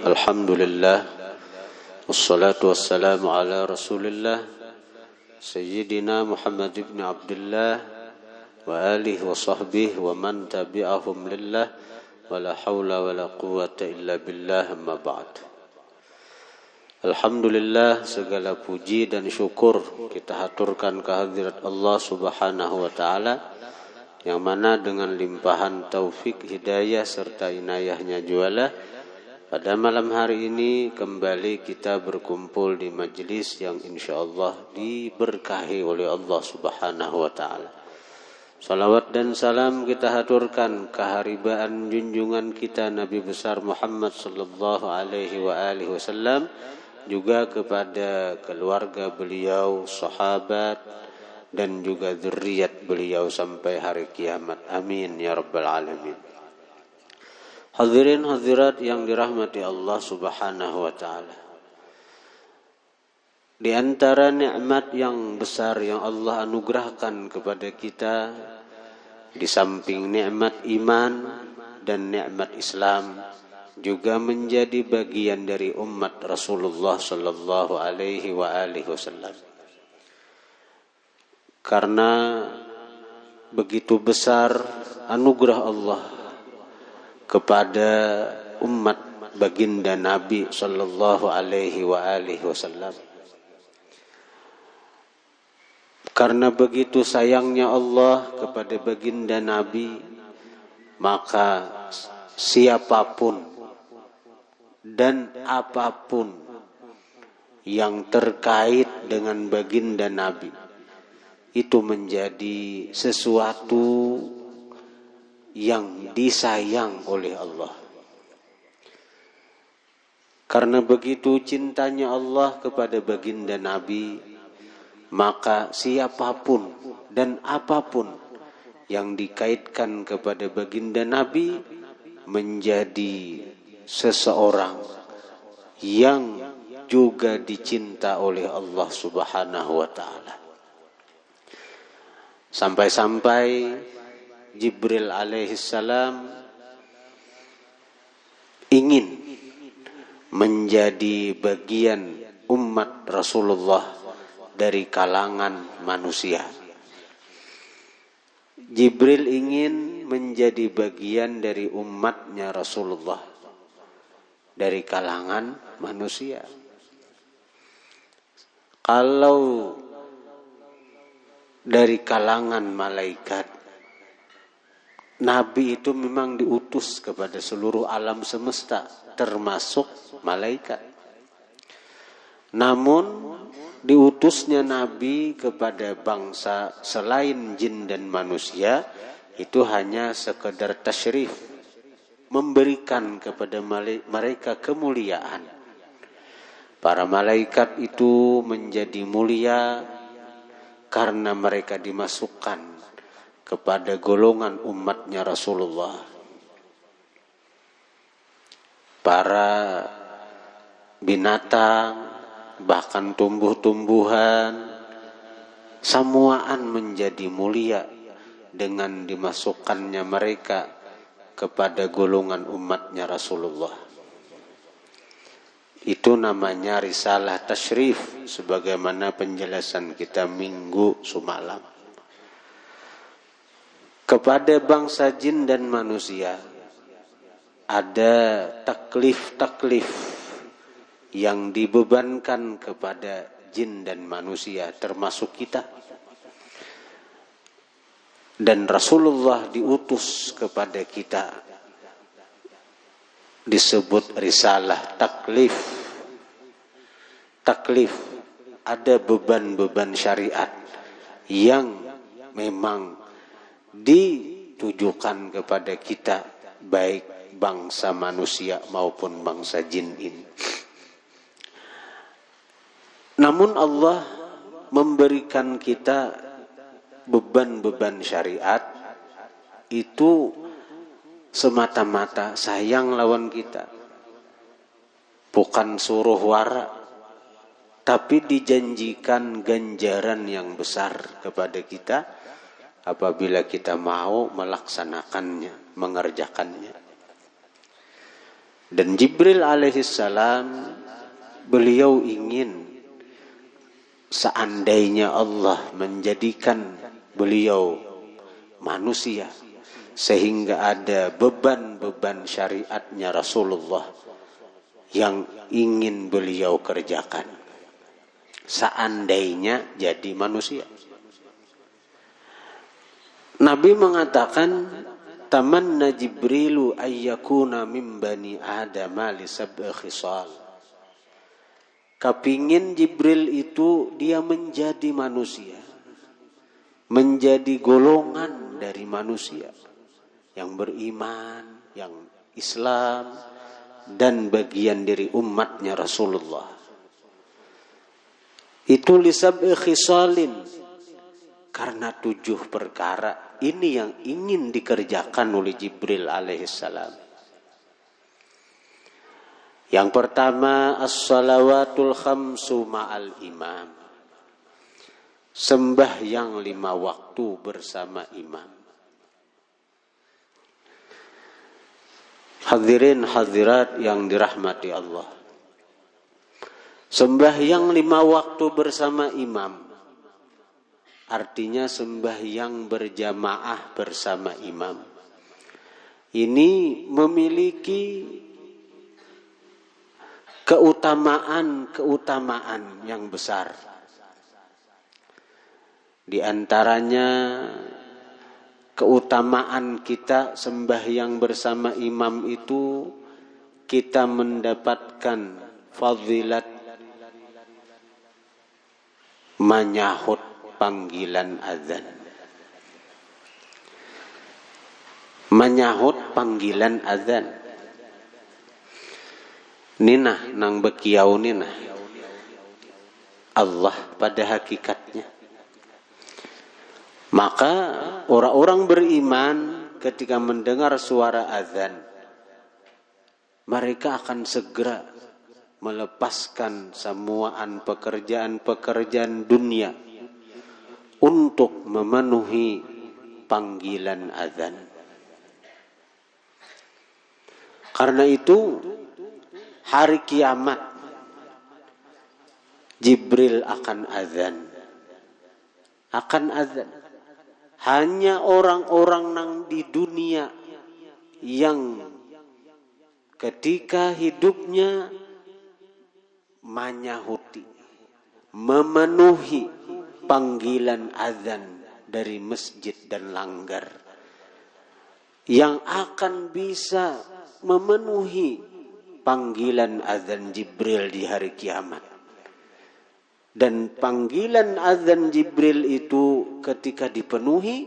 Alhamdulillah, wassalatu wassalamu ala rasulillah Sayyidina Muhammad ibn Abdullah wa alihi wa sahbihi wa man tabi'ahum lillah wa la hawla wa la quwwata illa billah, amma ba'd. Alhamdulillah, segala puji dan syukur kita haturkan kehadirat Allah subhanahu wa ta'ala, yang mana dengan limpahan taufik, hidayah serta inayahnya jualah, pada malam hari ini kembali kita berkumpul di majlis yang insyaallah diberkahi oleh Allah subhanahu wa ta'ala. Salawat dan salam kita haturkan keharibaan junjungan kita Nabi besar Muhammad sallallahu alaihi wa alihi wasallam, juga kepada keluarga beliau, sahabat, dan juga dzurriyyat beliau sampai hari kiamat. Amin ya rabbal alamin. Hadirin hadirat yang dirahmati Allah subhanahu wa ta'ala, di antara nikmat yang besar yang Allah anugerahkan kepada kita, di samping nikmat iman dan nikmat Islam, juga menjadi bagian dari umat Rasulullah sallallahu alaihi wa alihi wasallam. Karena begitu besar anugerah Allah kepada umat baginda Nabi sallallahu alaihi wa alihi wasallam. Karena begitu sayangnya Allah kepada baginda Nabi, maka siapapun dan apapun yang terkait dengan baginda Nabi itu menjadi sesuatu yang disayang oleh Allah. Karena begitu cintanya Allah kepada baginda Nabi, maka siapapun dan apapun yang dikaitkan kepada baginda Nabi menjadi seseorang yang juga dicinta oleh Allah subhanahu wa ta'ala. Sampai-sampai Jibril alaihissalam ingin menjadi bagian umat Rasulullah dari kalangan manusia. Jibril ingin menjadi bagian dari umatnya Rasulullah dari kalangan manusia. Kalau dari kalangan malaikat, Nabi itu memang diutus kepada seluruh alam semesta, termasuk malaikat. Namun diutusnya Nabi kepada bangsa selain jin dan manusia itu hanya sekedar tasyrif, memberikan kepada mereka kemuliaan. Para malaikat itu menjadi mulia karena mereka dimasukkan kepada golongan umatnya Rasulullah. Para binatang, bahkan tumbuh-tumbuhan, semuaan menjadi mulia dengan dimasukkannya mereka kepada golongan umatnya Rasulullah. Itu namanya risalah tasyrif, sebagaimana penjelasan kita minggu semalam. Kepada bangsa jin dan manusia ada taklif-taklif yang dibebankan kepada jin dan manusia, termasuk kita. Dan Rasulullah diutus kepada kita disebut risalah taklif. Taklif, ada beban-beban syariat yang memang ditujukan kepada kita, baik bangsa manusia maupun bangsa jin ini. Namun Allah memberikan kita beban-beban syariat itu semata-mata sayang lawan kita, bukan suruh wara, tapi dijanjikan ganjaran yang besar kepada kita apabila kita mau melaksanakannya, mengerjakannya. Dan Jibril alaihissalam, beliau ingin seandainya Allah menjadikan beliau manusia, sehingga ada beban-beban syariatnya Rasulullah yang ingin beliau kerjakan. Seandainya jadi manusia. Nabi mengatakan, tamanna Jibrilu ayyakuna min bani Adam li sab'i khisal. Kepingin Jibril itu dia menjadi manusia, menjadi golongan dari manusia yang beriman, yang Islam, dan bagian dari umatnya Rasulullah. Itu li sab'i khisalin, karena 7 perkara ini yang ingin dikerjakan oleh Jibril alaihissalam. Yang pertama, as-salawatul khamsu ma'al imam. Sembahyang 5 waktu bersama imam. Hadirin hadirat yang dirahmati Allah. Sembahyang 5 waktu bersama imam, artinya sembahyang berjamaah bersama imam. Ini memiliki keutamaan yang besar. Di antaranya keutamaan kita sembahyang bersama imam itu, kita mendapatkan fadilat menyahut panggilan azan. Menyahut panggilan azan. Nina nang bekiau nina. Allah pada hakikatnya. Maka orang-orang beriman ketika mendengar suara azan, mereka akan segera melepaskan semuaan pekerjaan-pekerjaan dunia untuk memenuhi panggilan azan. Karena itu hari kiamat Jibril akan azan. Hanya orang-orang yang di dunia yang ketika hidupnya menyahuti, memenuhi panggilan azan dari masjid dan langgar, yang akan bisa memenuhi panggilan azan Jibril di hari kiamat. Dan panggilan azan Jibril itu ketika dipenuhi,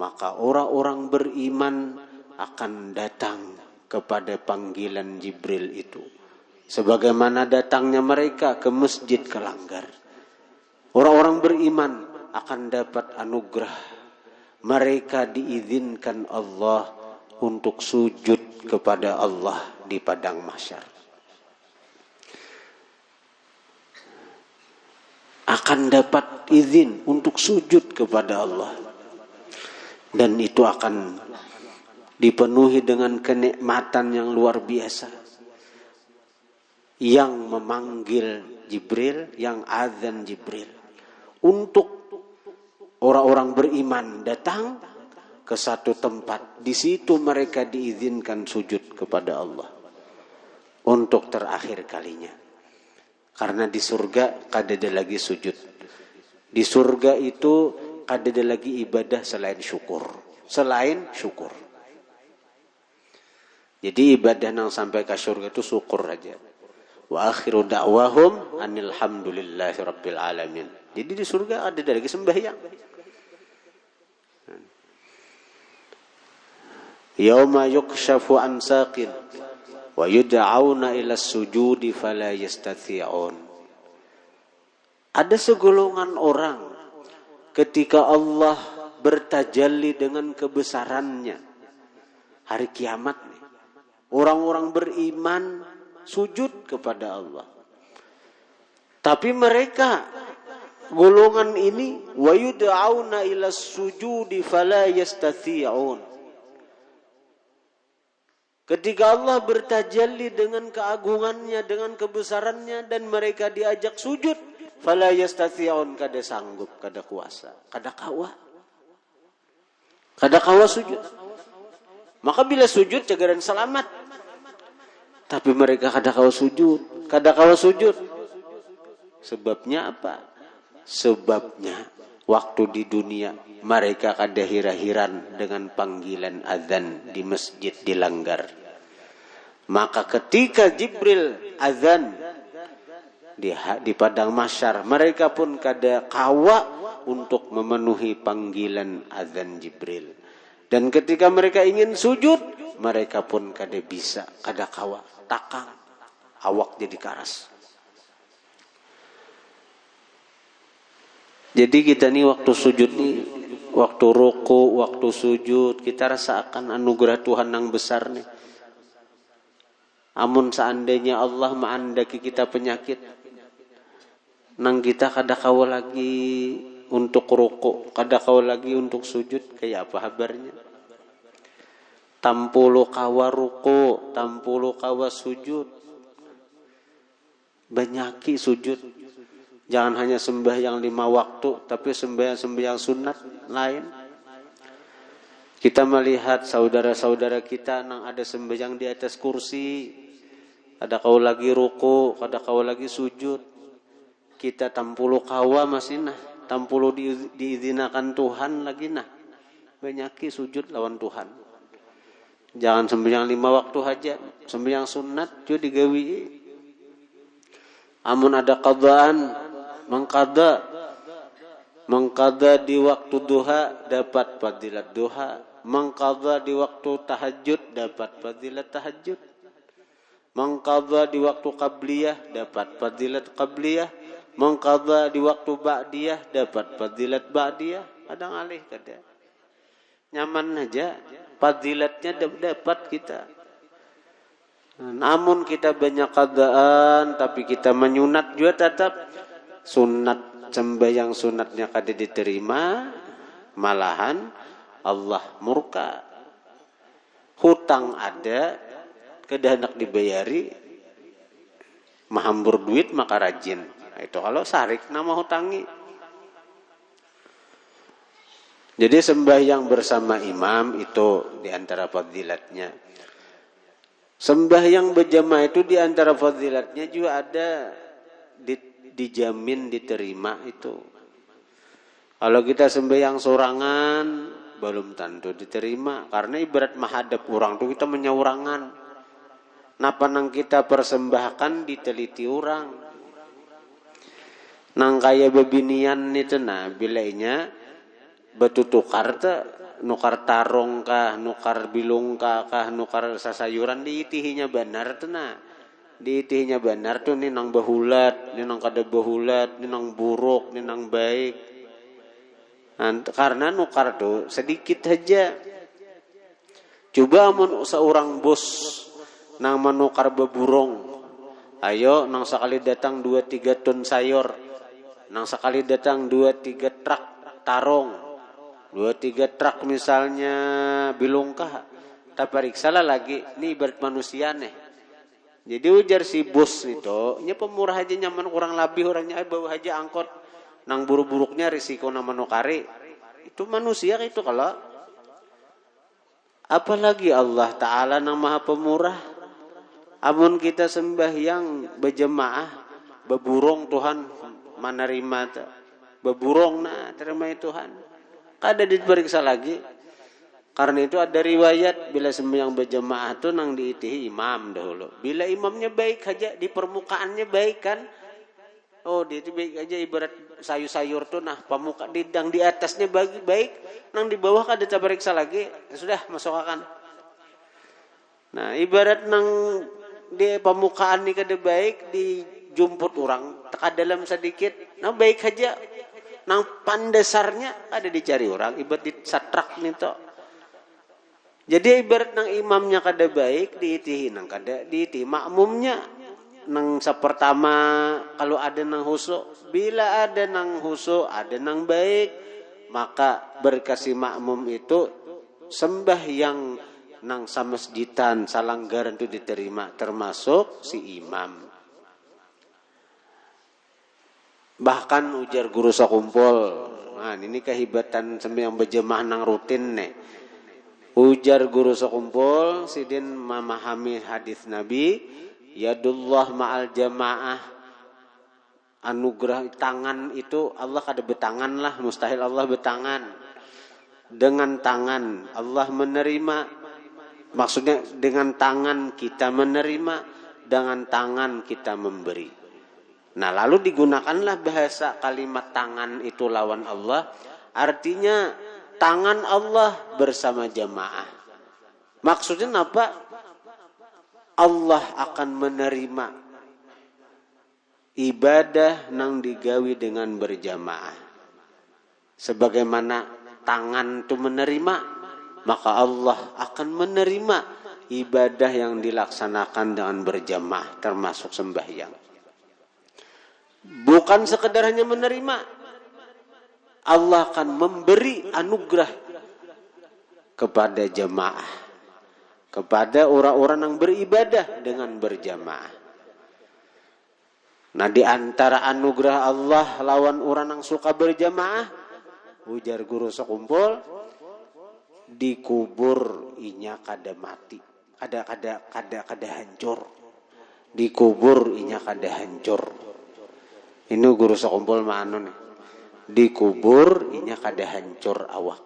maka orang-orang beriman akan datang kepada panggilan Jibril itu, sebagaimana datangnya mereka ke masjid, ke langgar. Orang-orang beriman akan dapat anugerah. Mereka diizinkan Allah untuk sujud kepada Allah di padang mahsyar. Akan dapat izin untuk sujud kepada Allah. Dan itu akan dipenuhi dengan kenikmatan yang luar biasa. Yang memanggil Jibril, yang azan Jibril. Untuk orang-orang beriman datang ke satu tempat. Di situ mereka diizinkan sujud kepada Allah. Untuk terakhir kalinya. Karena di surga kadada lagi sujud. Di surga itu kadada lagi ibadah selain syukur. Selain syukur. Jadi ibadah yang sampai ke surga itu syukur aja. Wa akhiru da'wahum anilhamdulillahi rabbil alamin. Jadi di surga ada lagi sembahyang. Yauma yukshafu an saqin wa yud'auna ila sujudi fala yastathi'un. Ada segolongan orang ketika Allah bertajalli dengan kebesarannya hari kiamat nih. Orang-orang beriman sujud kepada Allah. Tapi mereka golongan ini wa yud'auna ila sujudi fala yastathi'un. Ketika Allah bertajalli dengan keagungannya, dengan kebesarannya, dan mereka diajak sujud, fala yastathi'un, kada sanggup, kada kuasa, kada kawa sujud. Maka bila sujud cagaran selamat, tapi mereka kada kawa sujud. Sebabnya apa? Sebabnya waktu di dunia mereka kada hira-hiran dengan panggilan azan di masjid dilanggar. Maka ketika Jibril azan di padang mahsyar, mereka pun kada kawa untuk memenuhi panggilan azan Jibril. Dan ketika mereka ingin sujud, mereka pun kada bisa, kada kawa, takang, awak jadi karas. Jadi kita nih waktu sujud nih, waktu ruku, waktu sujud, kita rasakan anugerah Tuhan yang besar nih. Amun seandainya Allah mengandaki kita penyakit, nang kita kada kawa lagi untuk ruku, kada kawa lagi untuk sujud, kayak apa kabarnya? Tampulu kawa ruku, tampulu kawa sujud, banyaki sujud. Jangan hanya sembahyang 5 waktu, tapi sembahyang sunat lain. Kita melihat saudara-saudara kita yang ada sembahyang di atas kursi, ada kau lagi ruku, ada kau lagi sujud. Kita tampulu kawa masih nah, tampulu diizinakan Tuhan lagi nah. Banyaki sujud lawan Tuhan. Jangan sembahyang 5 waktu aja, sembahyang sunat juga digawi. Amun ada qadaan, mengqadha di waktu duha dapat fadilat duha, mengqadha di waktu tahajud dapat fadilat tahajud, mengqadha di waktu qabliyah dapat fadilat qabliyah, mengqadha di waktu ba'diyah dapat fadilat ba'diyah. Ada ngalih kada, nyaman aja, fadilatnya dapat kita. Namun kita banyak qadaan, tapi kita menyunat juga tetap sunat, sembahyang sunatnya kada diterima, malahan Allah murka. Hutang ada, kada hendak dibayari, mahambur duit maka rajin. Nah, itu kalau sarik nama hutangi. Jadi sembahyang bersama imam itu diantara fadilatnya. Sembahyang berjamaah itu diantara fadilatnya juga ada dijamin diterima itu. Kalau kita sembahyang sorangan belum tentu diterima, karena ibarat menghadap orang tuh kita menyaurangan. Napa nang kita persembahkan diteliti orang. Nang kaya bebinian itu nah bilainya betutukar te, nukar tarong kah, nukar bilung kah, nukar sasayuran diitihinya benar tuh nah. Diitihinya benar tuh nih nang bahulat, nih nang kada bahulat, nih nang buruk, nih nang baik. Nah, karena nukar tuh sedikit aja. Coba seorang bos nang menukar beburung, ayo nang sekali datang 2-3 ton sayur, nang sekali datang 2-3 truk tarong, 2-3 truk misalnya bilungkah, tak periksa lagi, ini ibarat manusia nih. Jadi ujar si bos itu, nya pemurah aja nyaman kurang lebih orangnya bawa aja angkot, nang buruk-buruknya risiko nama nukari, itu manusia itu kalau. Apalagi Allah Ta'ala nang maha pemurah. Amun kita sembahyang berjemaah, beburung Tuhan menerima, beburung nah terima Tuhan. Kada diperiksa lagi. Karena itu ada riwayat bila sembahyang berjemaah itu nang diitihi imam dahulu. Bila imamnya baik aja, di permukaannya baik kan. Oh dia itu baik aja, ibarat sayur-sayur tuh nah pemuka didang di atasnya baik, nang di bawah kada diperiksa lagi. Ya sudah masukkan. Nah ibarat nang di permukaan ini kada baik, dijumput orang, tekan dalam sedikit, nah baik aja. Nang pandasarnya ada dicari orang, ibarat di satrak nih toh. Jadi ibarat nang imamnya kada baik diitihi nang kada diitihi makmumnya nang sepertama kalau ada nang husuk, bila ada nang husuk ada nang baik, maka berkasi makmum itu sembahyang nang samasjidan salanggaran itu diterima, termasuk si imam. Bahkan ujar guru sakumpul, nah ini kehebatan sembahyang berjamaah nang rutin nih. Ujar guru sakumpul sidin memahami hadis Nabi, yadullah ma'al jamaah, anugerah tangan itu Allah kada betangan lah, mustahil Allah betangan. Dengan tangan Allah menerima, maksudnya dengan tangan kita menerima, dengan tangan kita memberi. Nah lalu digunakanlah bahasa kalimat tangan itu lawan Allah, artinya tangan Allah bersama jamaah. Maksudnya apa? Allah akan menerima ibadah nang digawi dengan berjamaah. Sebagaimana tangan itu menerima, maka Allah akan menerima ibadah yang dilaksanakan dengan berjamaah, termasuk sembahyang. Bukan sekedar hanya menerima, Allah akan memberi anugerah kepada jamaah, kepada orang-orang yang beribadah dengan berjamaah. Nah di antara anugerah Allah lawan orang yang suka berjamaah, ujar guru sekumpul, dikubur inya kada mati, kada hancur. Dikubur inya kada hancur. Ini guru sekumpul ma'anu nih. Dikubur inya kada hancur awak.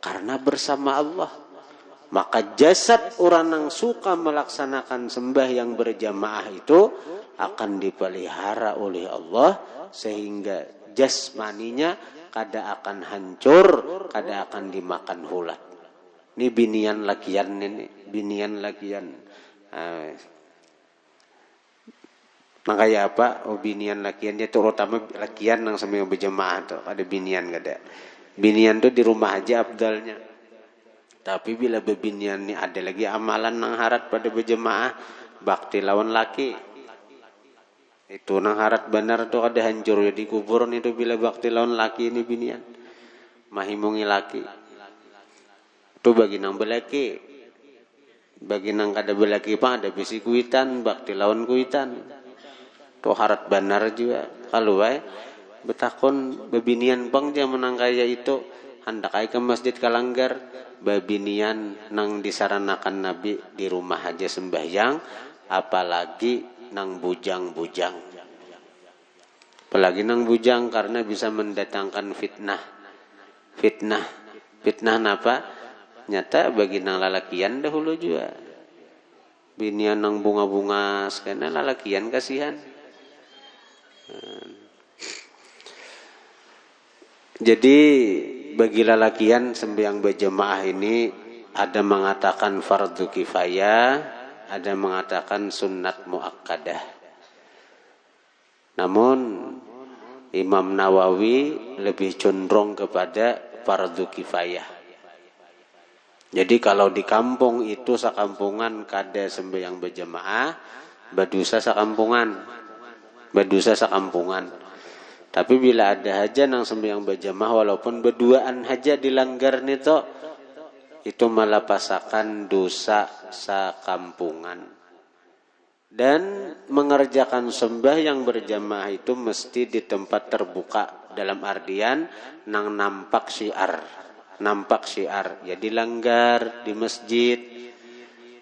Karena bersama Allah. Maka jasad orang yang suka melaksanakan sembahyang berjamaah itu akan dipelihara oleh Allah, sehingga jasmaninya kada akan hancur, kada akan dimakan ulat. Ini binian lakian ini, binian lakian. Makanya apa? Oh binian lakian dia terutama lakian yang sembahyang berjamaah tuh ada binian kada. Binian tuh di rumah aja abdalnya. Tapi bila bebinian ni ada lagi amalan nang harat pada berjamaah, bakti lawan laki. Itu nang harat benar tuh ada hancur ya di kuburan itu bila bakti lawan laki ini binian. Mahimungi laki. Itu bagi nang belaki. Bagi nang kada belaki pa ada bisi kuitan, bakti lawan kuitan. Tuh harat benar juga. Kalau betakon bebinian bang dia menang kaya itu hendak ay ke masjid Kalanggar, bebinian nang disaranakan Nabi di rumah aja sembahyang, apalagi nang bujang-bujang. Apalagi nang bujang karena bisa mendatangkan fitnah. Fitnah napa? Nyata bagi nang lalakian dahulu juga. Binian nang bunga-bunga sekena lalakian kasihan. Jadi bagi lalakian sembahyang berjamaah ini ada mengatakan fardu kifayah, ada mengatakan sunnat muakkadah. Namun Imam Nawawi lebih condong kepada fardu kifayah. Jadi kalau di kampung itu sakampungan kada sembahyang berjamaah, berdosa sakampungan. Berdosa sakampungan. Tapi bila ada haja nang sembahyang berjamaah walaupun berduaan haja dilanggar nito, itu malah pasakan dosa sakampungan. Dan mengerjakan sembahyang berjamaah itu mesti di tempat terbuka, dalam artian nang nampak syiar. Nampak syiar, ya dilanggar di masjid.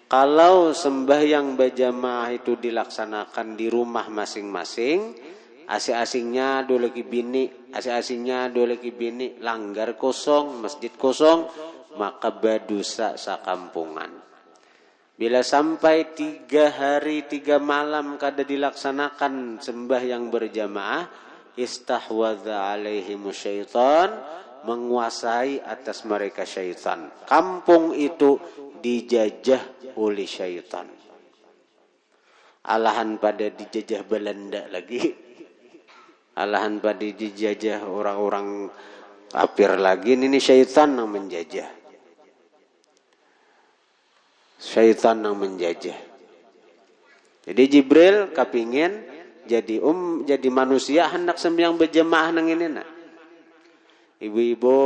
Kalau sembahyang berjamaah itu dilaksanakan di rumah masing-masing, asing-asingnya dua lagi bini, asing-asingnya dua lagi bini, langgar kosong, masjid kosong, maka berdosa sakampungan. Bila sampai 3 hari 3 malam kada dilaksanakan sembahyang berjamaah, istahwadza alaihimus syaitan, menguasai atas mereka syaitan. Kampung itu dijajah oleh syaitan. Alahan pada dijajah Belanda lagi. Alahan pada dijajah orang-orang kafir lagi. Ini syaitan yang menjajah. Syaitan yang menjajah. Jadi Jibril kepingin jadi manusia hendak sembahyang berjamaah nang ini nak. Ibu-ibu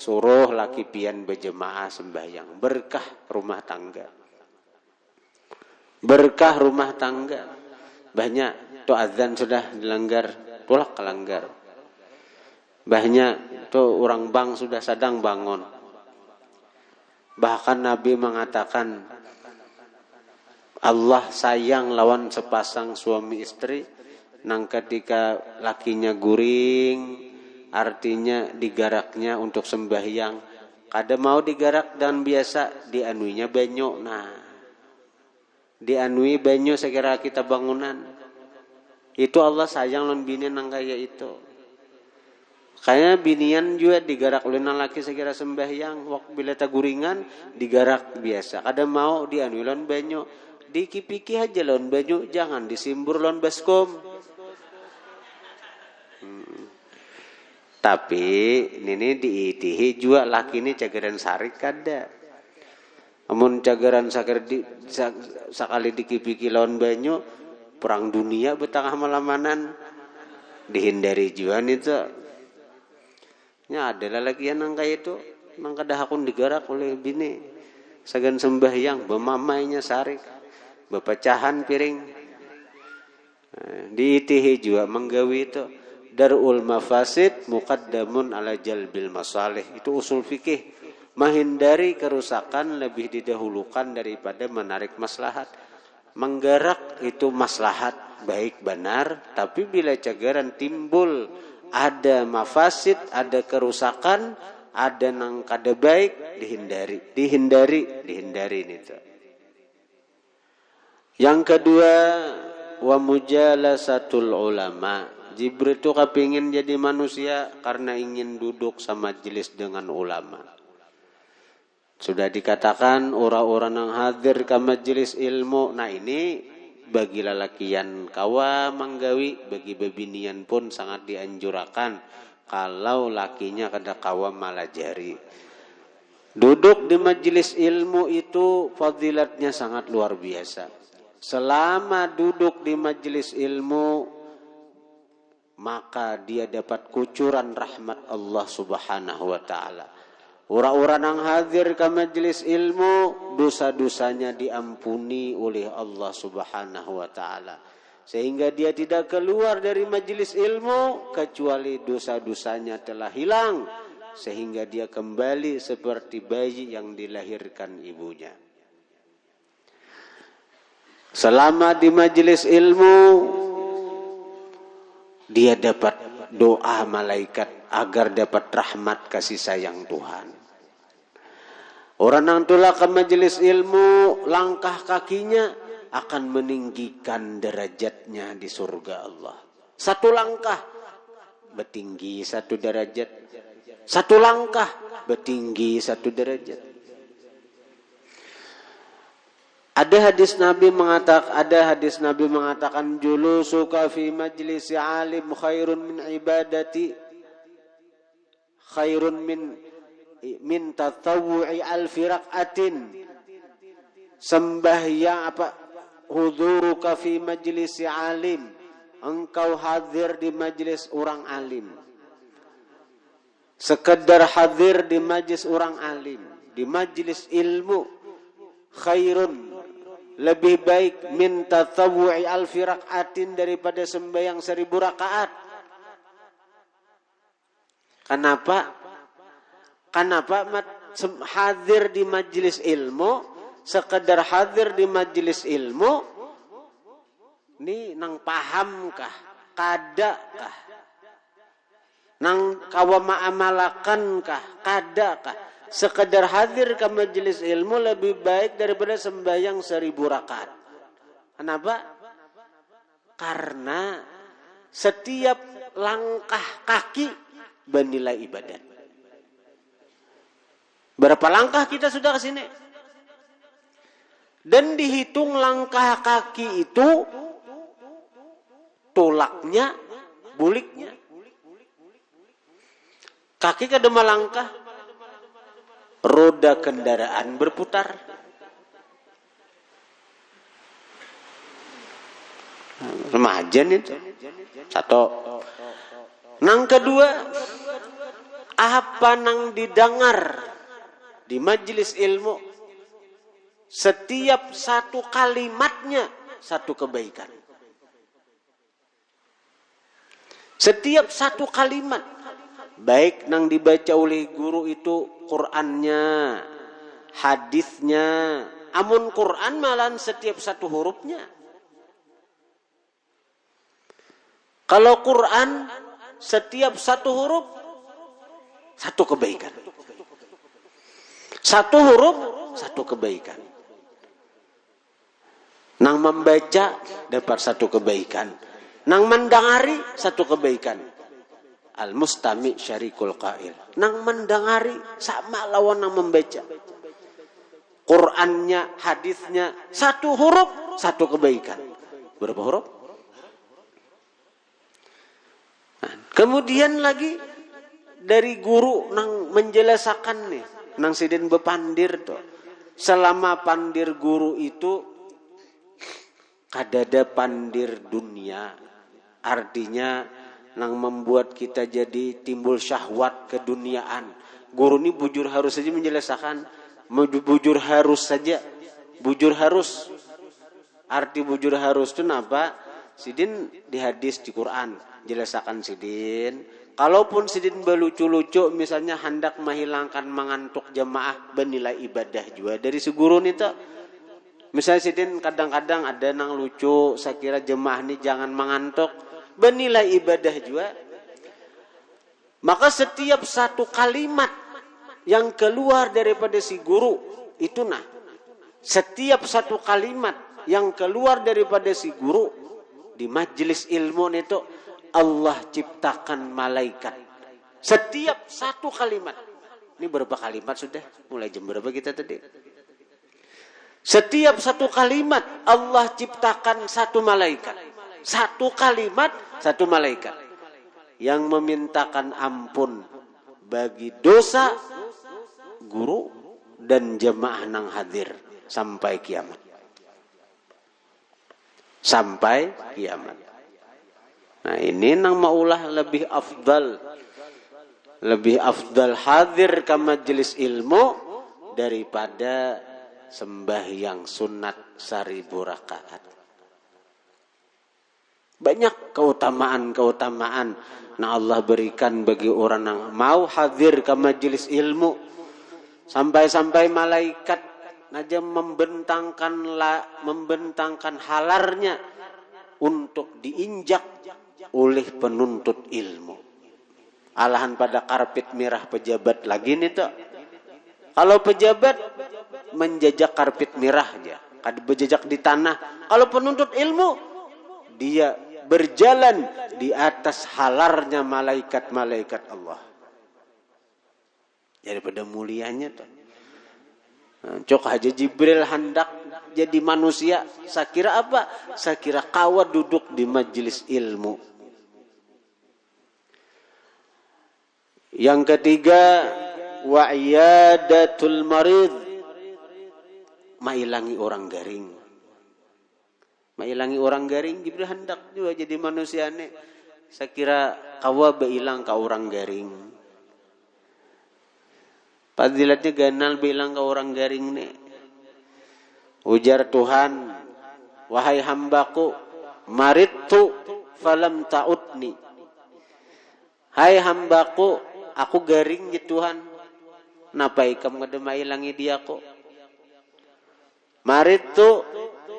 suruh laki pian berjemaah sembahyang, berkah rumah tangga. Berkah rumah tangga. Banyak tuh azan sudah dilanggar, tolak kelanggar. Banyak tuh orang bang sudah sadang bangun. Bahkan Nabi mengatakan Allah sayang lawan sepasang suami istri nang ketika lakinya guring, artinya digaraknya untuk sembahyang. Kada mau digarak dan biasa dianuinya banyu. Nah, dianui banyu sekira kita bangunan. Itu Allah sayang lawan bini nang kaya itu. Kayaknya binian juga digarak oleh laki sekira sembahyang, waktu bila ta guringan digarak biasa. Kada mau dianui lawan banyu. Dikipiki aja lawan banyu, jangan disimbur lawan baskom. Tapi ini diitihi juga laki ini cagaran sarik kada. Amun cagaran sakali dikipiki lawan banyu, perang dunia betengah malamanan dihindari juga itu. Nya adalah lagi yang kayak itu, nang kada hakun digarak oleh bini. Sagan sembahyang bemamainya sarik, bepecahan piring. Diitihi juga menggawi itu. Darul mafasid muqaddamun ala jalbil masalih. Itu usul fikih. Menghindari kerusakan lebih didahulukan daripada menarik maslahat. Menggarak itu maslahat baik benar, tapi bila cagaran timbul ada mafasid, ada kerusakan, ada nang kada baik, dihindari itu. Yang kedua, wa mujalasatul ulama. Jibril itu kepingin jadi manusia karena ingin duduk sama majelis dengan ulama. Sudah dikatakan orang-orang yang hadir ke majelis ilmu. Nah ini bagi lelakian kawa manggawi, bagi bebinian pun sangat dianjurkan kalau lakinya kada kawa malajari. Duduk di majelis ilmu itu fadilatnya sangat luar biasa. Selama duduk di majelis ilmu, maka dia dapat kucuran rahmat Allah Subhanahu wa taala. Orang-orang yang hadir ke majelis ilmu, dosa-dosanya diampuni oleh Allah Subhanahu wa taala. Sehingga dia tidak keluar dari majelis ilmu kecuali dosa-dosanya telah hilang, sehingga dia kembali seperti bayi yang dilahirkan ibunya. Selama di majelis ilmu, dia dapat doa malaikat agar dapat rahmat kasih sayang Tuhan. Orang yang telah ke majelis ilmu, langkah kakinya akan meninggikan derajatnya di surga Allah. Satu langkah bertinggi satu derajat. Satu langkah bertinggi satu derajat. Ada hadis Nabi mengatakan julusuka fi majlisi alim khairun min ibadati khairun min tatawwu'i alfi rak'atin. Sembahyang huduruka fi majlisi alim, engkau hadir di majlis orang alim. Sekedar hadir di majlis orang alim, di majlis ilmu, khairun, lebih baik min tatawwu'i alfi rak'atin daripada sembahyang 1000 rakaat. Kenapa hadir di majelis ilmu, sekedar hadir di majelis ilmu, ini nang pahamkah, kadakah, nang kawama amalakankah, kadakah? Sekedar hadir ke majelis ilmu lebih baik daripada sembahyang 1000 rakaat. Kenapa? Karena setiap langkah kaki bernilai ibadat. Berapa langkah kita sudah ke sini? Dan dihitung langkah kaki itu tulaknya, buliknya. Kaki kada melangkah, roda kendaraan berputar. Remajan itu. Satu. Nang kedua, apa nang didengar di majelis ilmu, setiap satu kalimatnya satu kebaikan. Setiap satu kalimat, baik nang dibaca oleh guru itu Qur'annya, hadisnya, amun Qur'an malahan setiap satu hurufnya. Kalau Qur'an setiap satu huruf satu kebaikan. Satu huruf satu kebaikan. Nang membaca dapat satu kebaikan. Nang mendengari satu kebaikan. Al-mustami syarikul qail. Nang mendengari sama lawan nang membaca. Qur'annya, hadisnya, satu huruf satu kebaikan. Berapa huruf? Nah, kemudian lagi dari guru nang menjelaskan nih, nang sidin bepandir tuh. Selama pandir guru itu kadada pandir dunia. Artinya nang membuat kita jadi timbul syahwat keduniaan. Guru ini bujur harus saja menjelaskan, bujur harus saja, bujur harus. Arti bujur harus itu apa? Sidin di hadis di Quran jelaskan sidin. Kalaupun sidin berlucu-lucu misalnya hendak menghilangkan mengantuk jemaah bernilai ibadah juga dari si guru ini tuh. Misalnya sidin kadang-kadang ada nang lucu, saya kira jemaah ini jangan mengantuk. Bernilai ibadah juga. Maka setiap satu kalimat yang keluar daripada si guru itu nah. Setiap satu kalimat yang keluar daripada si guru di majelis ilmu itu Allah ciptakan malaikat. Setiap satu kalimat. Ini berapa kalimat sudah? Mulai jam berapa kita tadi? Setiap satu kalimat Allah ciptakan satu malaikat. Satu kalimat, satu malaikat yang memintakan ampun bagi dosa guru dan jemaah nang hadir sampai kiamat. Sampai kiamat. Nah ini nang maulah lebih afdal hadir ke majelis ilmu daripada sembahyang sunat 1000 rakaat. Banyak keutamaan-keutamaan yang Allah berikan bagi orang yang mau hadir ke majelis ilmu. Sampai-sampai malaikat aja membentangkan halarnya untuk diinjak oleh penuntut ilmu. Alahan pada karpet merah pejabat lagi nih tuh. Kalau pejabat menjajak karpet merah aja, kad berjejak di tanah. Kalau penuntut ilmu dia berjalan di atas halarnya malaikat-malaikat Allah. Daripada mulianya tuh. Cok Haji Jibril hendak jadi manusia. Saya kira apa? Saya kira kawa duduk di majelis ilmu. Yang ketiga, wa'iyadatul marid. Mailangi orang garing. Mailangi orang garing, Jibril hendak juga jadi manusia nih. Saya kira kawa beilang ke orang garing. Fadilatnya ganal bilang ke orang garing nih. Ujar Tuhan, wahai hambaku, maridtu falam ta'udni. Hai hambaku, aku garing ya Tuhan. Napai kamu ada mailangi dia kok. Maridtu,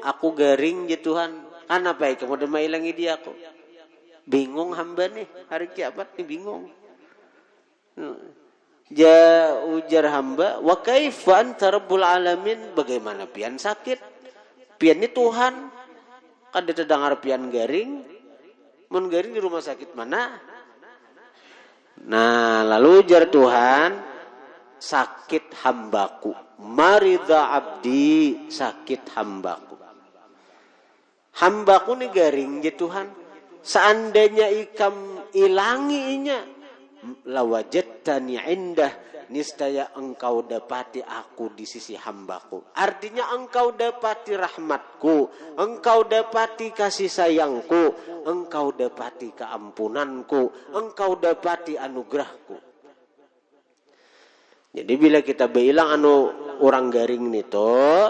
aku garing ya Tuhan. Kenapa kamu udah mailangi dia kok? Bingung hamba nih. Hari kiamat nih bingung. Ujar hamba. Wa kaifa anta rabbul alamin. Bagaimana pian sakit? Pian ini Tuhan. Kan dia terdengar pian garing. Mun garing di rumah sakit mana? Nah lalu ujar Tuhan. Sakit hambaku. Marida abdi. Sakit hambaku. Hambaku nih garing ya Tuhan. Seandainya ikam ilanginya, lawajadtani indah, niscaya engkau dapati aku di sisi hambaku. Artinya engkau dapati rahmatku, engkau dapati kasih sayangku, engkau dapati keampunanku, engkau dapati anugerahku. Jadi bila kita bilang orang garing nito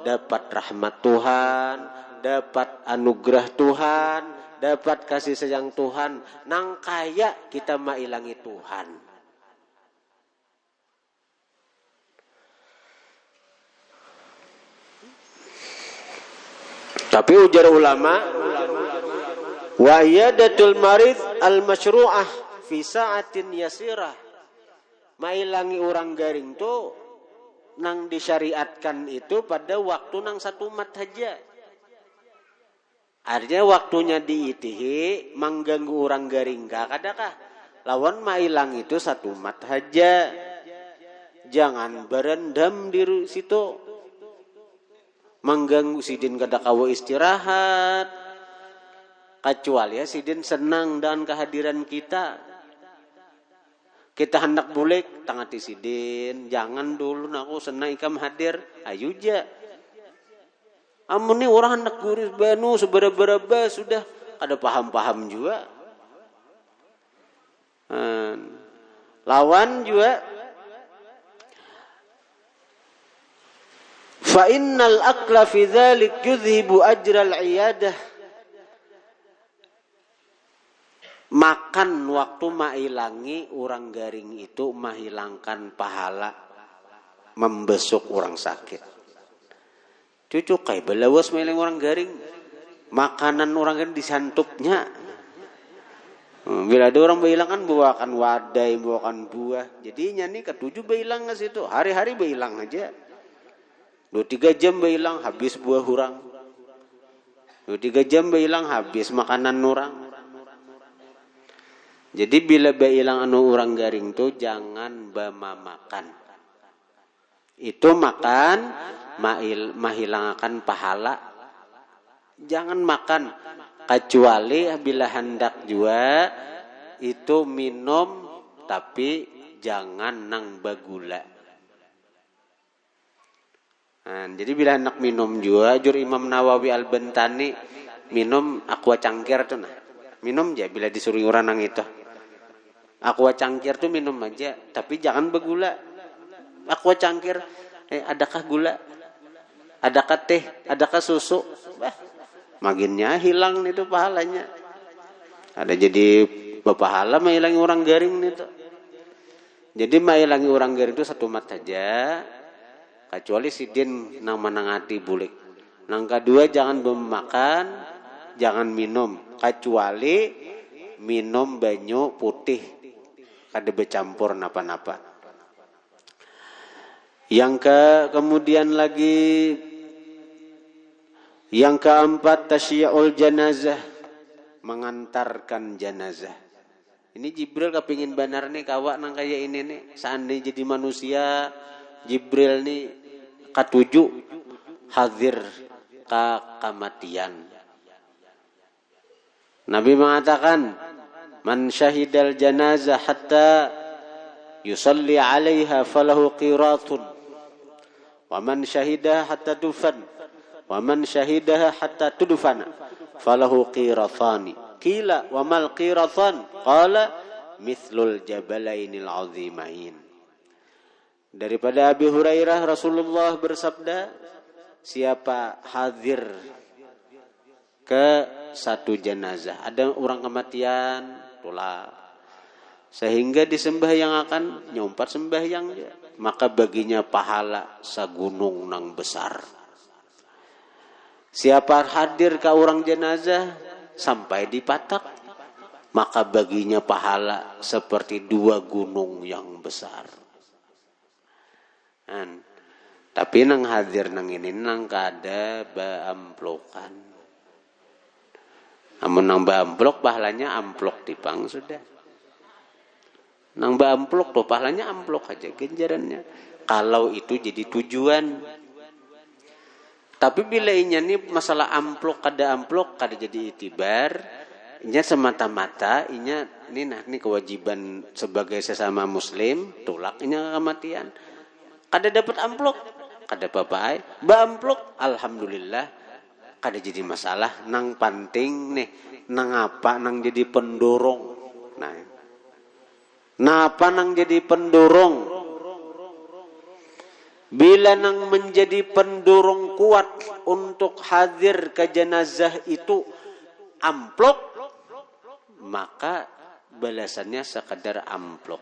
dapat rahmat Tuhan, dapat anugerah Tuhan, dapat kasih sayang Tuhan, nang kaya kita mailangi Tuhan. Tapi ujar ulama, wa yadatul marid al-masyru'ah fi sa'atin yasirah. Mailangi orang garing tuh nang disyariatkan itu pada waktu nang satu mat saja. Artinya waktunya diitihi mengganggu orang garing kadakah? Lawan mailang itu satu mat saja. Jangan berendam di situ. Mengganggu sidin kadakawa istirahat. Kecuali ya sidin senang dengan kehadiran kita. Kita hendak bulik tangati sidin, jangan dulu aku senang ikam hadir, ayo ja. Amun ni orang hendak guris banu seberapa sudah ada paham-paham juga. Lawan juga fa innal akla fi dzalik yudhibu ajral iyadah. Makan waktu mailangi orang garing itu menghilangkan pahala membesuk orang sakit. Cucu kayak belawas mailang orang garing, makanan orang garing disantupnya. Bila ada orang bilang kan bawakan wadai, bawakan buah. Jadinya nih ketujuh bilang ke situ, hari-hari bilang aja. 2-3 jam bilang habis buah orang. 2-3 jam bilang habis makanan orang. Jadi bila bailang orang garing tu jangan makan. Itu makan mahilangkan pahala. Jangan makan kecuali bila hendak juga itu minum tapi jangan nang bagula. Jadi bila hendak minum juga jur Imam Nawawi Al-Bantani minum aqua cangkir tu nah. Minum aja bila disuruh orang nang itu. Aqua cangkir tuh minum aja, tapi jangan bergula. Aqua cangkir, adakah gula? Adakah teh? Adakah susu? Maginnya hilang itu pahalanya. Ada jadi berpahala menghilangi orang garing itu. Jadi menghilangi orang garing itu satu mat saja. Kecuali sidin nang menangati bulik. Nang kedua jangan memakan, jangan minum. Kecuali minum banyu putih. Kada bercampur napa-napa. Kemudian lagi yang keempat tasyyi'ul janazah, mengantarkan jenazah. Ini Jibril kepingin benar nih kawak nang kayak ini nih. Seandainya jadi manusia, Jibril nih ketujuh hadir kematian. Nabi mengatakan, man syahidal janazah hatta yusalli 'alaiha falahu qiratun. Wa man syahidaha hatta dufan. Wa man syahidaha hatta tudfana falahu qirathani. Qila wa mal qirathan? Qala mithlul jabalainil 'azimain. Daripada Abi Hurairah Rasulullah bersabda, siapa hadir ke satu jenazah, ada orang kematian pula, sehingga disembah akan nyompat sembahyang dia, maka baginya pahala sagunung nang besar. Siapa hadir ke orang jenazah sampai dipatak, maka baginya pahala seperti 2 gunung yang besar. Tapi nang hadir nang ini nang kada baamplokan. Amun nang amplok pahalanya amplok tipang sudah. Nang amplok tuh pahalanya amplok aja ganjarannya. Kalau itu jadi tujuan. Tapi bila inya nih masalah amplok kada jadi itibar, inya semata-mata inya ini kewajiban sebagai sesama muslim tulak inya kematian. Kada dapat amplok, kada apa-apa. Amplok alhamdulillah. Kada jadi masalah, nang penting nih, nang apa nang jadi pendorong. Nah apa nang jadi pendorong? Bila nang menjadi pendorong kuat untuk hadir ke jenazah itu amplop, maka balasannya sekadar amplop.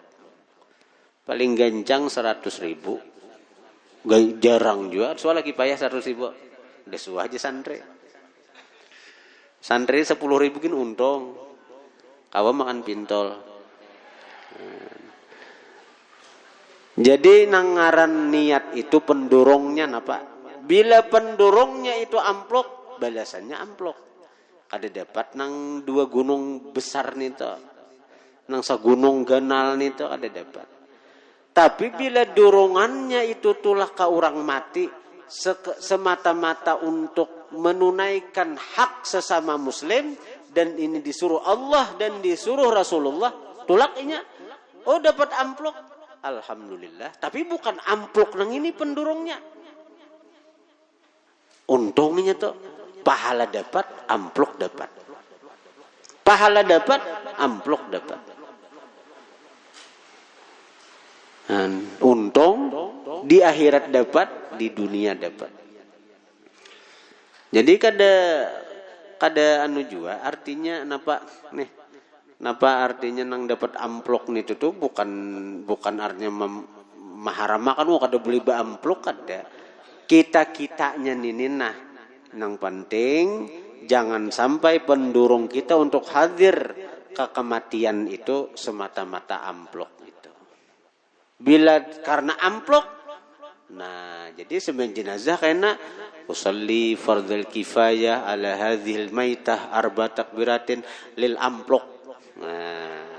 Paling gancang 100.000. Jarang juga. Soal lagi payah 100.000. Udah suah aja santri. Santri 10.000 kan untung. Kawa makan pintol. Jadi nangaran niat itu pendorongnya napa? Bila pendorongnya itu amplok, balasannya amplok. Kada dapat nang 2 gunung besar nito. Nang sagunung ganal nito kada dapat. Tapi bila dorongannya itu tulah ka orang mati semata-mata untuk menunaikan hak sesama muslim dan ini disuruh Allah dan disuruh Rasulullah, tulaknya dapat amplok. Alhamdulillah, tapi bukan amplok nang ini pendorongnya. Untungnya tuh pahala dapat, amplok dapat. Pahala dapat, amplok dapat. Untung di akhirat dapat, di dunia dapat. Jadi kada anu juga artinya napa artinya nang dapat amplok nih tuh bukan artinya maharamakan kada beli ba amplok kada. Kita-kitanya nini nang penting jangan sampai pendorong kita untuk hadir ke kematian itu semata-mata amplok. Bila karena amplok, nah jadi sebenarnya jenazah kena usolli fardhul kifayah ala hadhil maitah arba takbiratin lil amplok. Nah,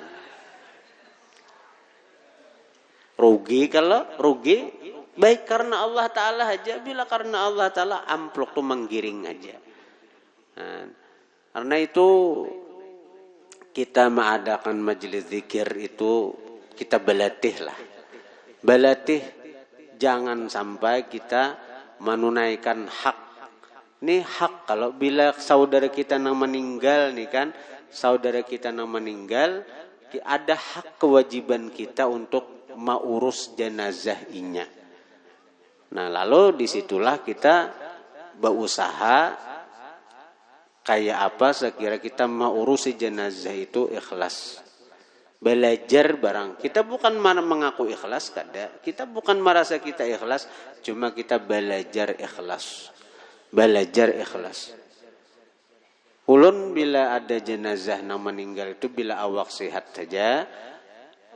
rugi baik karena Allah Ta'ala aja, bila karena Allah Ta'ala amplok tuh menggiring aja. Nah, karena itu kita mengadakan majelis zikir itu kita Balatih jangan sampai kita menunaikan hak. Nih hak kalau bila saudara kita nang meninggal nih kan, saudara kita nang meninggal, ada hak kewajiban kita untuk mengurus jenazah inya. Nah, lalu disitulah kita berusaha kayak apa sekira kita mengurusi jenazah itu ikhlas. Belajar barang. Kita bukan mengaku ikhlas kada. Kita bukan merasa kita ikhlas, cuma kita belajar ikhlas. Belajar ikhlas. Ulun bila ada jenazah nang meninggal itu bila awak sehat saja,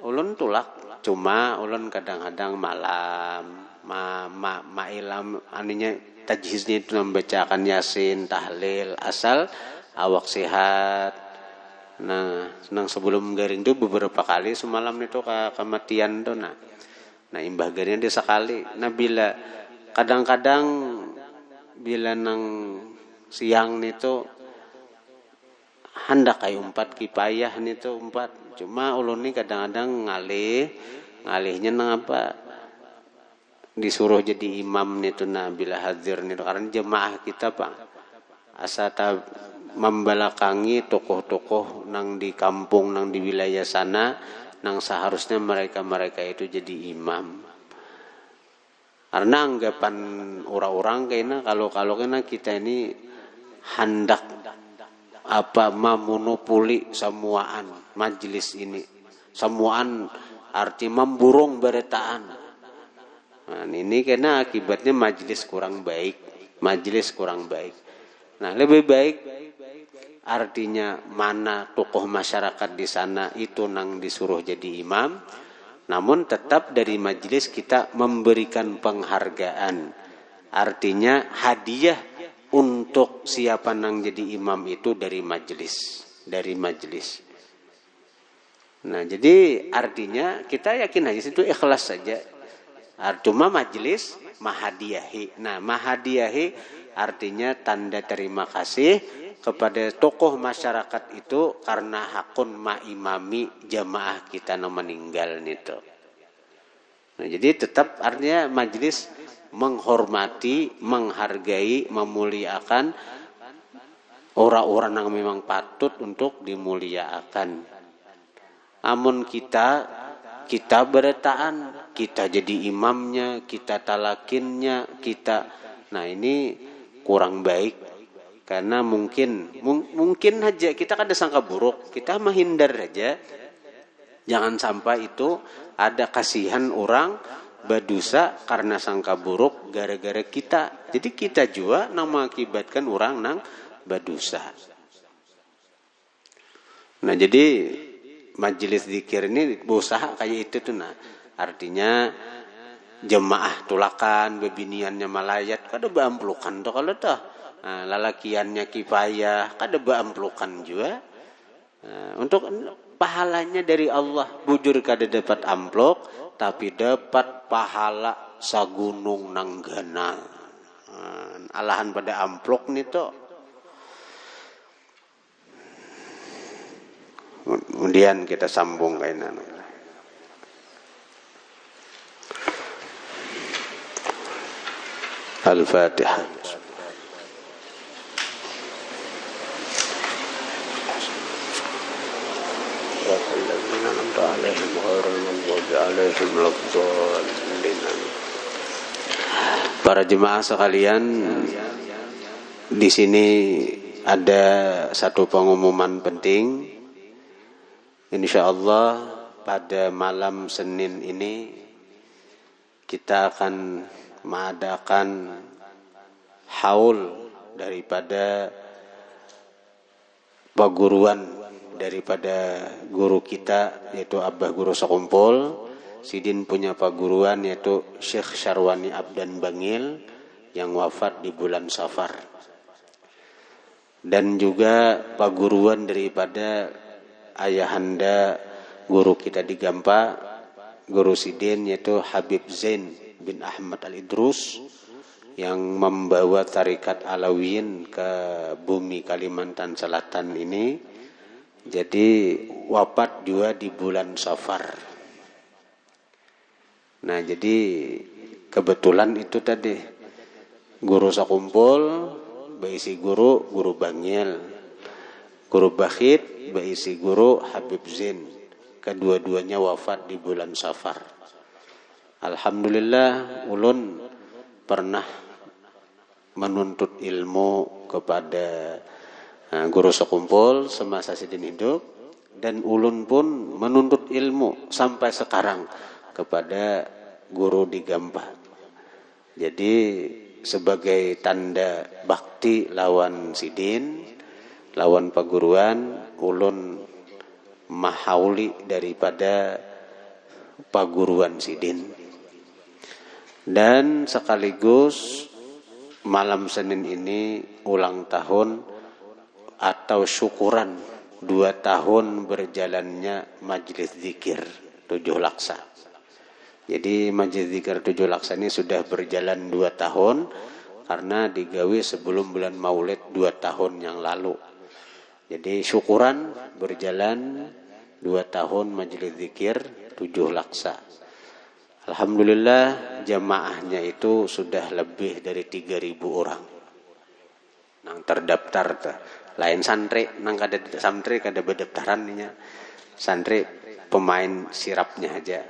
ulun tulak. Cuma ulun kadang-kadang malam ilam aninya tajhiznya itu membacakan Yasin, tahlil, asal awak sehat. Nah, sebelum garing itu beberapa kali semalam itu kematian tuh nah imbah garing dia sekali. Nah bila kadang-kadang bila nang siang itu hendak kayak umpat kipayah itu umpat. Cuma ulun ini kadang-kadang ngalihnya nang apa disuruh jadi imam itu bila hadir itu karena jemaah kita Pak asata membelakangi tokoh-tokoh nang di kampung nang di wilayah sana nang seharusnya mereka itu jadi imam. Karena anggapan orang-orang kayaknya kalau kena kita ini hendak memonopoli semuaan majelis ini. Semuaan arti memburung beretaan. Nah, ini kena akibatnya majelis kurang baik. Nah, lebih baik artinya mana tokoh masyarakat di sana itu nang disuruh jadi imam, namun tetap dari majelis kita memberikan penghargaan. Artinya hadiah untuk siapa nang jadi imam itu dari majelis. Nah, jadi artinya kita yakin aja itu ikhlas saja. Cuma majelis mahadiyahi. Nah, mahadiyahi artinya tanda terima kasih kepada tokoh masyarakat itu karena hakun ma'imami jamaah kita yang meninggal itu. Nah, jadi tetap artinya majelis menghormati, menghargai, memuliakan orang-orang yang memang patut untuk dimuliakan. Namun kita beretaan kita jadi imamnya, kita talakinnya, kita. Nah ini kurang baik karena mungkin aja kita kan ada sangka buruk, kita menghindar aja. Jangan sampai itu ada kasihan orang berdosa karena sangka buruk gara-gara kita. Jadi kita juga nang mengakibatkan orang nang berdosa. Nah jadi majelis zikir ini berusaha kayak itu tuh. Nah artinya jemaah tulakan bebiniannya malayat kada beamplukan tuh kalau tuh. Nah, lalakiannya kifayah kada beamplukan juga. Nah, untuk pahalanya dari Allah bujur kada dapat amplok tapi dapat pahala sagunung nanggana. Alahan pada amplok nih toh. Kemudian kita sambung kainan. Al-Fatihah. Para jemaah sekalian, di sini ada satu pengumuman penting. Insyaallah pada malam Senin ini kita akan mengadakan haul daripada paguruan daripada guru kita yaitu Abah Guru Sakumpul. Sidin punya paguruan yaitu Syekh Syarwani Abdan Bangil yang wafat di bulan Safar. Dan juga paguruan daripada ayahanda guru kita di Gampa, Guru Sidin yaitu Habib Zain bin Ahmad Al-Idrus yang membawa tarikat Alawiyin ke bumi Kalimantan Selatan ini. Jadi wafat juga di bulan Safar. Nah jadi kebetulan itu tadi Guru Sakumpul berisi guru Bangil, Guru Bakhit berisi guru Habib Zain. Kedua-duanya wafat di bulan Safar. Alhamdulillah ulun pernah menuntut ilmu kepada Guru Sakumpul semasa Sidin hidup, dan ulun pun menuntut ilmu sampai sekarang kepada guru di Gampa. Jadi sebagai tanda bakti lawan Sidin, lawan paguruan, ulun mahauli daripada paguruan Sidin. Dan sekaligus malam Senin ini ulang tahun atau syukuran 2 tahun berjalannya Majelis Zikir 7 Laksa. Jadi Majelis Zikir 7 Laksa ini sudah berjalan 2 tahun karena digawe sebelum bulan Maulid 2 tahun yang lalu. Jadi syukuran berjalan 2 tahun Majelis Zikir 7 Laksa. Alhamdulillah jamaahnya itu sudah lebih dari 3.000 orang. Nang terdaftar tuh. Lain santri, nang kada santri kada berdaftarannya. Santri pemain sirapnya aja.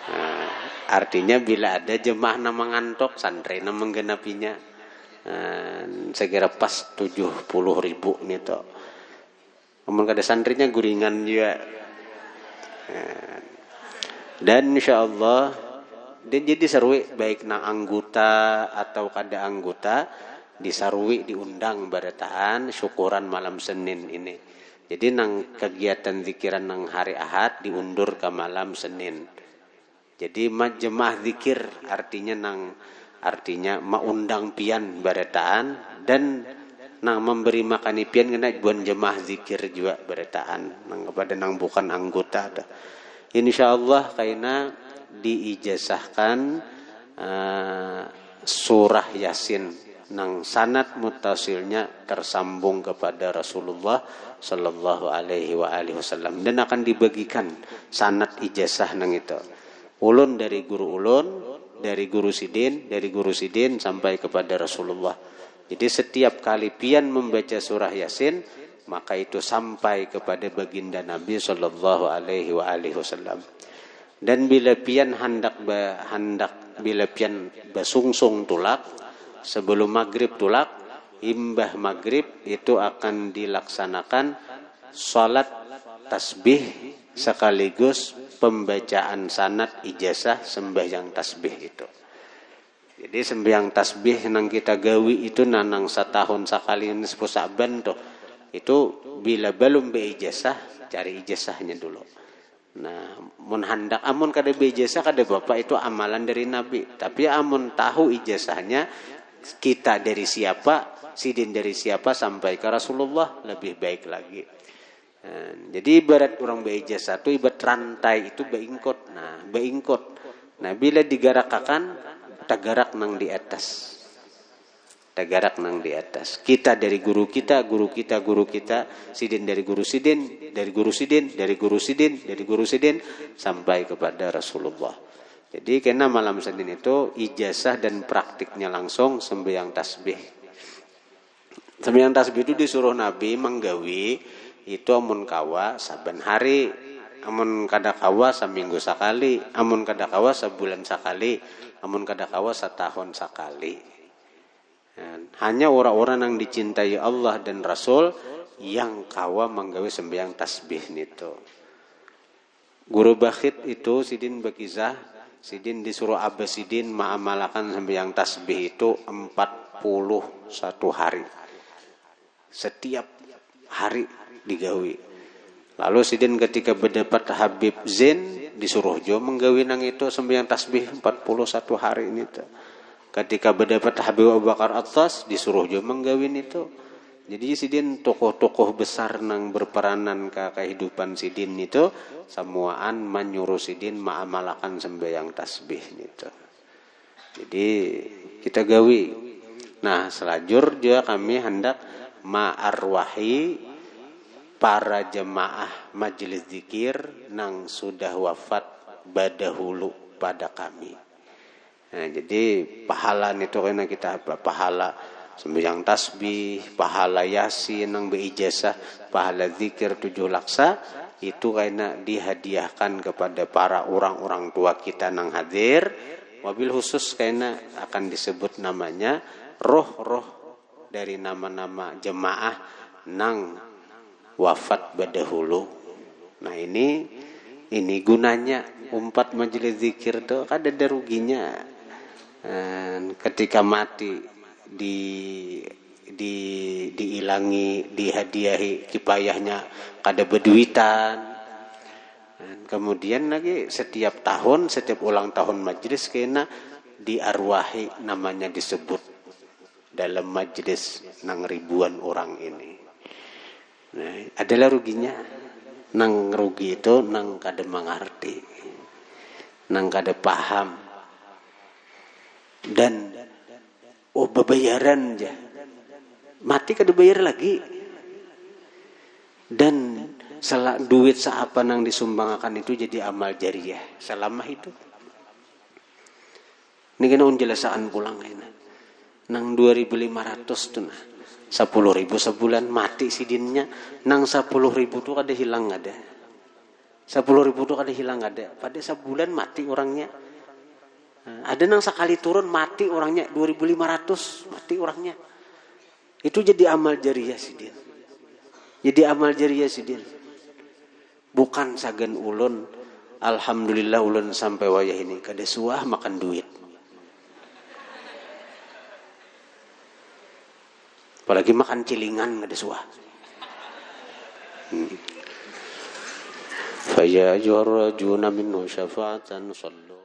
Nah, artinya bila ada jemaah nama ngantok, santri nama menggenapinya. Saya kira pas 70.000 nih toh. Namun kada santrinya guringan juga. Dan insyaallah dia jadi sarwi baik nang anggota atau kada anggota disarwi diundang barataan syukuran malam Senin ini. Jadi nang kegiatan zikiran nang hari Ahad diundur ke malam Senin. Jadi jemaah zikir artinya maundang pian barataan dan nang memberi makan pian kena buan jemaah zikir juga barataan nang kepada nang bukan anggota. Insyaallah kaina diijazahkan surah Yasin nang sanad mutasilnya tersambung kepada Rasulullah sallallahu alaihi wasallam dan akan dibagikan sanad ijazah nang itu. Ulun dari guru ulun, dari guru Sidin sampai kepada Rasulullah. Jadi setiap kali pian membaca surah Yasin, maka itu sampai kepada baginda Nabi sallallahu alaihi wasallam. Dan bila pian hendak bila pian basungsung tulak sebelum maghrib tulak, imbah maghrib itu akan dilaksanakan salat tasbih sekaligus pembacaan sanad ijazah sembahyang tasbih itu. Jadi sembahyang tasbih nang kita gawi itu nanang setahun sekali nisfu Sa'ban tuh. Itu bila belum be ijazah cari ijazahnya dulu. Nah, mun handak amun kada be ijazah kada bapak itu amalan dari Nabi. Tapi amun tahu ijazahnya kita dari siapa, sidin dari siapa sampai ke Rasulullah lebih baik lagi. Nah, jadi ibarat orang be ijazah itu ibarat rantai itu beingkot. Nah, beingkot. Nah, bila digarakakan tagarak nang di atas. Tagarak nang di atas. Kita dari guru kita, guru kita, guru kita, sidin dari guru sidin, dari guru sidin, dari guru sidin, dari guru sidin sampai kepada Rasulullah. Jadi karena malam Senin itu ijazah dan praktiknya langsung sembahyang tasbih. Sembahyang tasbih itu disuruh Nabi menggawi itu amun kawa saben hari, amun kada kawa seminggu sekali, amun kada kawa sebulan sekali, amun kada kawa setahun sekali. Hanya orang-orang yang dicintai Allah dan Rasul yang kawa menggawe sembahyang tasbih itu. Guru bakhit itu sidin bakizah, sidin disuruh abah sidin ma'amalakan sembahyang tasbih itu 41 hari. Setiap hari digawi. Lalu sidin ketika berdapat Habib Zain disuruh jo menggawi nang itu sembahyang tasbih 41 hari ini tuh. Ketika berdapat Habib Abu Bakar Attas disuruh jo menggawin itu. Jadi sidin tokoh-tokoh besar nang berperanan ke kehidupan sidin itu semuaan menyuruh sidin ma'amalakan sembahyang tasbih itu. Jadi kita gawi. Nah, selajur juga kami hendak ma'arwahi para jemaah majelis zikir nang sudah wafat badahulu pada kami. Nah, jadi pahala itu karena kita apa? Pahala sembahyang tasbih, pahala yasin nang beijazah, pahala zikir 7 laksa itu karena dihadiahkan kepada para orang-orang tua kita nang hadir. Wabil khusus karena akan disebut namanya roh-roh dari nama-nama jemaah nang wafat badahulu. Nah, ini gunanya umpat majelis zikir tuh kada ada ruginya. Ketika mati diilangi, dihadiahi kipayahnya kada berduitan. Kemudian lagi setiap tahun, setiap ulang tahun majelis kena diarwahi namanya disebut dalam majelis nang ribuan orang ini. Nah, adalah ruginya. Nang rugi itu nang kada mengerti, nang kada paham. Dan bebayaran aja mati kada bayar lagi. Dan duit seapa nang disumbangkan itu jadi amal jariah selama hidup. Ini kena unjelasaan pulang ini. Nang 2.500 tuh nah 10.000 sebulan mati sidinnya. Nang 10.000 tuh kada hilang ada. 10.000 tuh kada hilang ada. Pada sebulan mati orangnya. Ada nang sekali turun mati orangnya 2.500 mati orangnya. Itu jadi amal jariah sidin. Jadi amal jariah sidin. Bukan sagan ulun. Alhamdulillah ulun sampai wayah ini kada suah makan duit. Apalagi makan cilingan kada suah. Fa ya ayyuhar rajuna minhu syafa'atan sallu